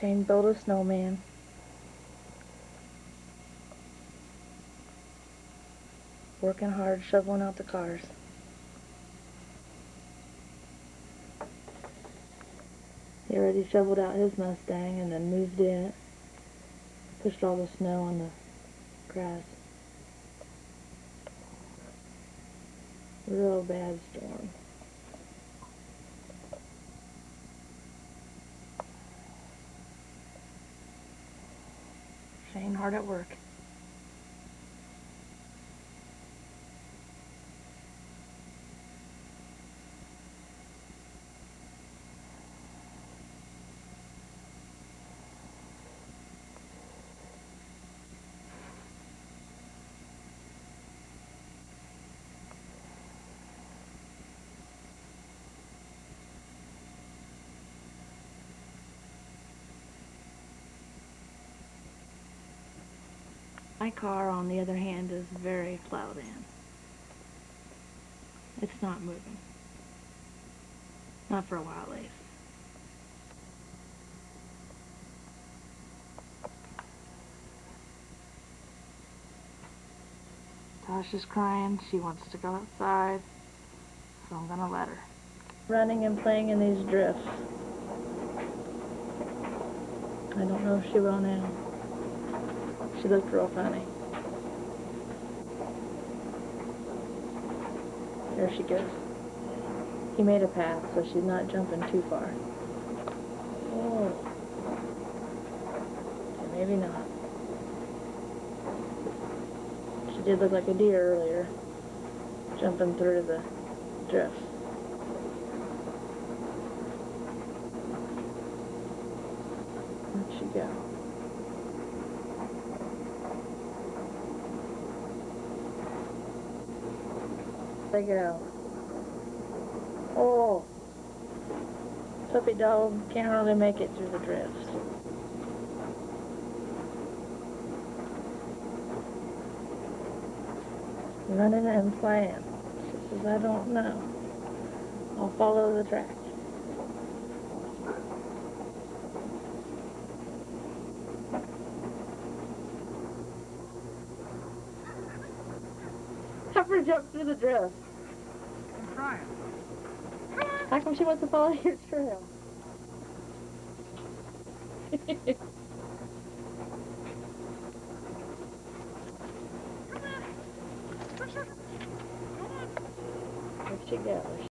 Shane built a snowman. Working hard, shoveling out the cars. He already shoveled out his Mustang and then moved it. Pushed all the snow on the grass. Real bad storm. Shane hard at work. My car, on the other hand, is very plowed in. It's not moving. Not for a while, at least. Tasha's crying. She wants to go outside, so I'm gonna let her. Running and playing in these drifts. I don't know if she will now. She looked real funny. There she goes. He made a path, so she's not jumping too far. Oh. Okay, maybe not. She did look like a deer earlier, jumping through the drift. Where'd she go? They go. Oh, puppy dog can't hardly make it through the drifts. Running and playing. She says, I don't know. I'll follow the track. Have her jump through the drift. I'm trying. How come she wants to follow your trail? Where'd she go?